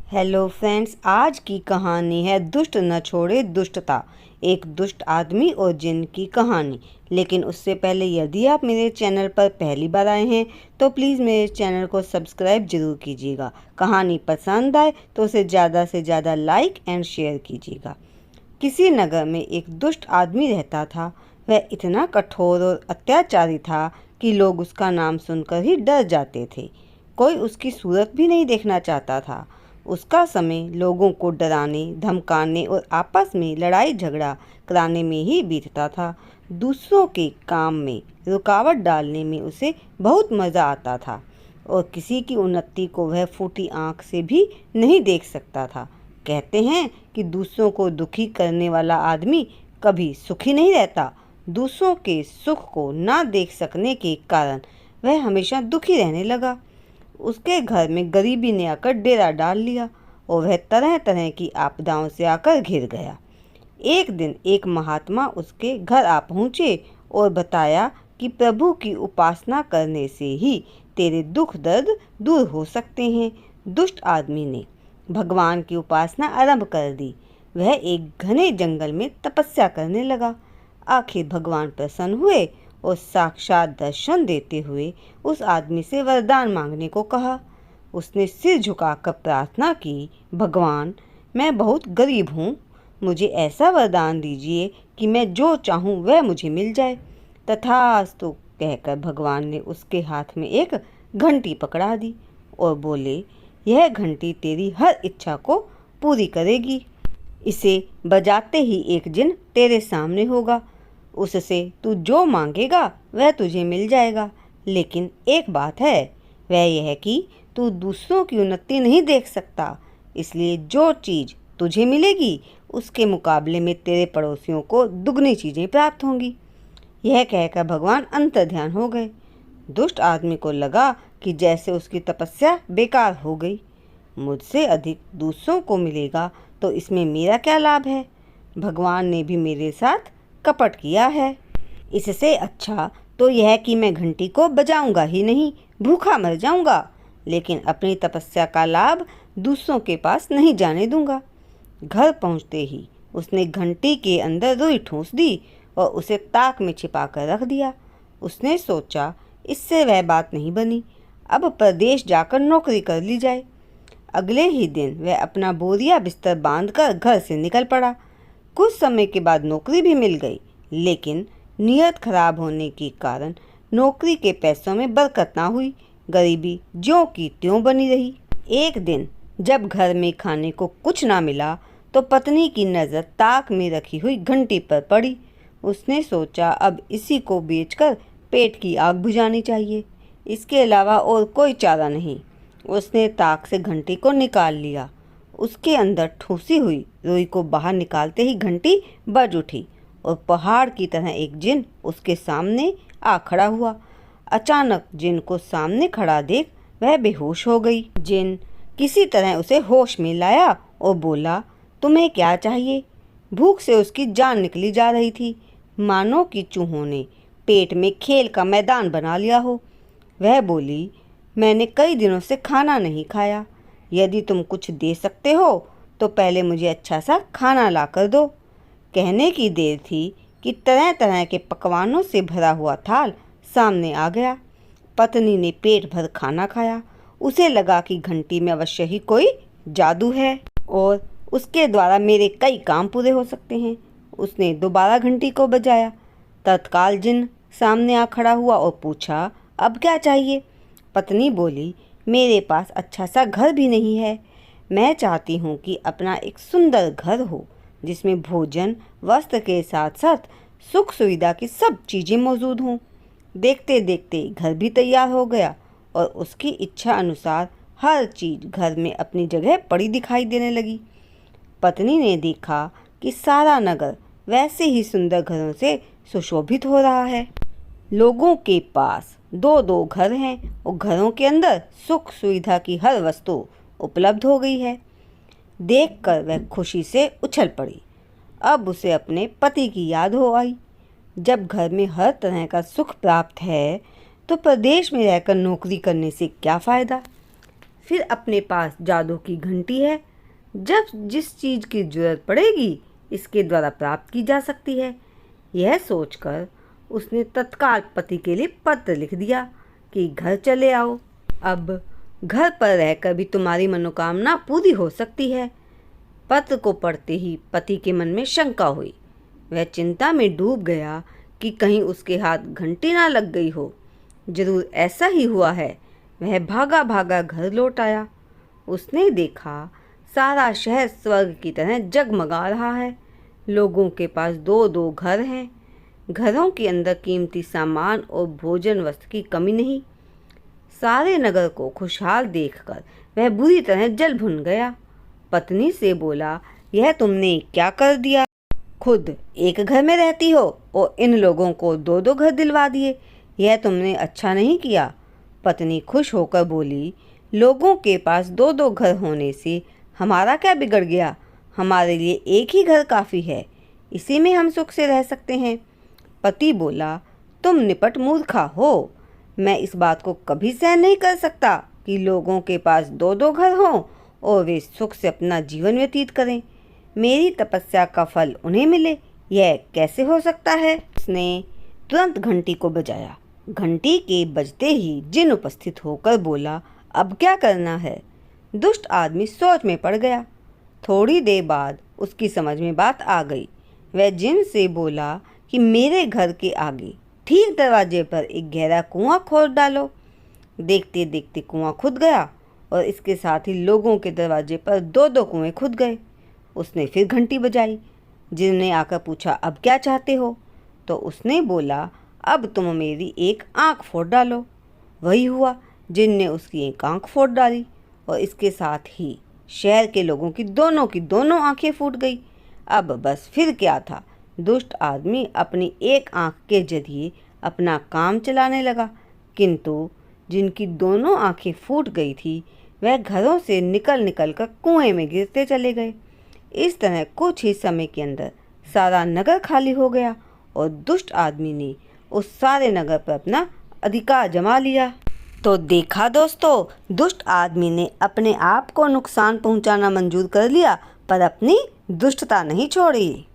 Hello friends, आज की कहानी है दुष्ट न छोड़े दुष्टता। एक दुष्ट आदमी और जिन की कहानी। लेकिन उससे पहले यदि आप मेरे चैनल पर पहली बार आए हैं तो प्लीज़ मेरे चैनल को सब्सक्राइब जरूर कीजिएगा। कहानी पसंद आए तो उसे ज़्यादा से ज़्यादा लाइक एंड शेयर कीजिएगा। किसी नगर में एक दुष्ट आदमी रहता था। वह इतना कठोर और अत्याचारी था कि लोग उसका नाम सुनकर ही डर जाते थे। कोई उसकी सूरत भी नहीं देखना चाहता था। उसका समय लोगों को डराने, धमकाने और आपस में लड़ाई झगड़ा कराने में ही बीतता था। दूसरों के काम में रुकावट डालने में उसे बहुत मज़ा आता था और किसी की उन्नति को वह फूटी आंख से भी नहीं देख सकता था। कहते हैं कि दूसरों को दुखी करने वाला आदमी कभी सुखी नहीं रहता। दूसरों के सुख को ना देख सकने के कारण वह हमेशा दुखी रहने लगा। उसके घर में गरीबी ने आकर डेरा डाल लिया और वह तरह तरह की आपदाओं से आकर घिर गया। एक दिन एक महात्मा उसके घर आ पहुँचे और बताया कि प्रभु की उपासना करने से ही तेरे दुख दर्द दूर हो सकते हैं। दुष्ट आदमी ने भगवान की उपासना आरंभ कर दी। वह एक घने जंगल में तपस्या करने लगा। आखिर भगवान प्रसन्न हुए और साक्षात दर्शन देते हुए उस आदमी से वरदान मांगने को कहा। उसने सिर झुकाकर प्रार्थना की, भगवान, मैं बहुत गरीब हूँ, मुझे ऐसा वरदान दीजिए कि मैं जो चाहूँ वह मुझे मिल जाए। तथास्तु कहकर भगवान ने उसके हाथ में एक घंटी पकड़ा दी और बोले, यह घंटी तेरी हर इच्छा को पूरी करेगी। इसे बजाते ही एक जिन तेरे सामने होगा। उससे तू जो मांगेगा वह तुझे मिल जाएगा। लेकिन एक बात है, वह यह कि तू दूसरों की उन्नति नहीं देख सकता, इसलिए जो चीज़ तुझे मिलेगी उसके मुकाबले में तेरे पड़ोसियों को दुगनी चीज़ें प्राप्त होंगी। यह कहकर भगवान अंतर्ध्यान हो गए। दुष्ट आदमी को लगा कि जैसे उसकी तपस्या बेकार हो गई। मुझसे अधिक दूसरों को मिलेगा तो इसमें मेरा क्या लाभ है? भगवान ने भी मेरे साथ कपट किया है। इससे अच्छा तो यह कि मैं घंटी को बजाऊंगा ही नहीं, भूखा मर जाऊंगा, लेकिन अपनी तपस्या का लाभ दूसरों के पास नहीं जाने दूंगा। घर पहुंचते ही उसने घंटी के अंदर रुई ठूंस दी और उसे ताक में छिपा कर रख दिया। उसने सोचा, इससे वह बात नहीं बनी, अब प्रदेश जाकर नौकरी कर ली जाए। अगले ही दिन वह अपना बोरिया बिस्तर बांधकर घर से निकल पड़ा। कुछ समय के बाद नौकरी भी मिल गई, लेकिन नीयत खराब होने के कारण नौकरी के पैसों में बरकत ना हुई। गरीबी ज्यों की त्यों बनी रही। एक दिन जब घर में खाने को कुछ ना मिला तो पत्नी की नज़र ताक में रखी हुई घंटी पर पड़ी। उसने सोचा, अब इसी को बेचकर पेट की आग बुझानी चाहिए, इसके अलावा और कोई चारा नहीं। उसने ताक से घंटी को निकाल लिया। उसके अंदर ठूसी हुई रुई को बाहर निकालते ही घंटी बज उठी और पहाड़ की तरह एक जिन उसके सामने आ खड़ा हुआ। अचानक जिन को सामने खड़ा देख वह बेहोश हो गई। जिन किसी तरह उसे होश में लाया और बोला, तुम्हें क्या चाहिए? भूख से उसकी जान निकली जा रही थी, मानो कि चूहों ने पेट में खेल का मैदान बना लिया हो। वह बोली, मैंने कई दिनों से खाना नहीं खाया, यदि तुम कुछ दे सकते हो तो पहले मुझे अच्छा सा खाना ला कर दो। कहने की देर थी कि तरह तरह के पकवानों से भरा हुआ थाल सामने आ गया। पत्नी ने पेट भर खाना खाया। उसे लगा कि घंटी में अवश्य ही कोई जादू है और उसके द्वारा मेरे कई काम पूरे हो सकते हैं। उसने दोबारा घंटी को बजाया। तत्काल जिन सामने आ खड़ा हुआ और पूछा, अब क्या चाहिए? पत्नी बोली, मेरे पास अच्छा सा घर भी नहीं है। मैं चाहती हूँ कि अपना एक सुंदर घर हो जिसमें भोजन वस्त्र के साथ साथ सुख सुविधा की सब चीज़ें मौजूद हों। देखते देखते घर भी तैयार हो गया और उसकी इच्छा अनुसार हर चीज़ घर में अपनी जगह पड़ी दिखाई देने लगी। पत्नी ने देखा कि सारा नगर वैसे ही सुंदर घरों से सुशोभित हो रहा है। लोगों के पास दो दो घर हैं और घरों के अंदर सुख सुविधा की हर वस्तु उपलब्ध हो गई है। देखकर वह खुशी से उछल पड़ी। अब उसे अपने पति की याद हो आई। जब घर में हर तरह का सुख प्राप्त है तो प्रदेश में रहकर नौकरी करने से क्या फ़ायदा। फिर अपने पास जादू की घंटी है, जब जिस चीज़ की जरूरत पड़ेगी इसके द्वारा प्राप्त की जा सकती है। यह सोचकर उसने तत्काल पति के लिए पत्र लिख दिया कि घर चले आओ, अब घर पर रहकर भी तुम्हारी मनोकामना पूरी हो सकती है। पत्र को पढ़ते ही पति के मन में शंका हुई। वह चिंता में डूब गया कि कहीं उसके हाथ घंटी ना लग गई हो। जरूर ऐसा ही हुआ है। वह भागा भागा घर लौट आया। उसने देखा सारा शहर स्वर्ग की तरह जगमगा रहा है। लोगों के पास दो दो घर हैं। घरों के अंदर कीमती सामान और भोजन वस्त्र की कमी नहीं। सारे नगर को खुशहाल देखकर वह बुरी तरह जल भुन गया। पत्नी से बोला, यह तुमने क्या कर दिया? खुद एक घर में रहती हो और इन लोगों को दो दो घर दिलवा दिए। यह तुमने अच्छा नहीं किया। पत्नी खुश होकर बोली, लोगों के पास दो दो घर होने से हमारा क्या बिगड़ गया? हमारे लिए एक ही घर काफ़ी है, इसी में हम सुख से रह सकते हैं। पति बोला, तुम निपट मूर्खा हो। मैं इस बात को कभी सहन नहीं कर सकता कि लोगों के पास दो दो घर हों और वे सुख से अपना जीवन व्यतीत करें। मेरी तपस्या का फल उन्हें मिले, यह कैसे हो सकता है? उसने तुरंत घंटी को बजाया। घंटी के बजते ही जिन उपस्थित होकर बोला, अब क्या करना है? दुष्ट आदमी सोच में पड़ गया। थोड़ी देर बाद उसकी समझ में बात आ गई। वह जिन से बोला कि मेरे घर के आगे ठीक दरवाजे पर एक गहरा कुआं खोद डालो। देखते देखते कुआं खुद गया और इसके साथ ही लोगों के दरवाजे पर दो दो कुएं खुद गए। उसने फिर घंटी बजाई। जिन ने आकर पूछा, अब क्या चाहते हो? तो उसने बोला, अब तुम मेरी एक आंख फोड़ डालो। वही हुआ। जिन ने उसकी एक आंख फोड़ डाली और इसके साथ ही शहर के लोगों की दोनों आंखें फूट गई। अब बस फिर क्या था, दुष्ट आदमी अपनी एक आंख के जरिए अपना काम चलाने लगा, किंतु जिनकी दोनों आंखें फूट गई थी वह घरों से निकल निकल कर कुएं में गिरते चले गए। इस तरह कुछ ही समय के अंदर सारा नगर खाली हो गया और दुष्ट आदमी ने उस सारे नगर पर अपना अधिकार जमा लिया। तो देखा दोस्तों, दुष्ट आदमी ने अपने आप को नुकसान पहुंचाना मंजूर कर लिया पर अपनी दुष्टता नहीं छोड़ी।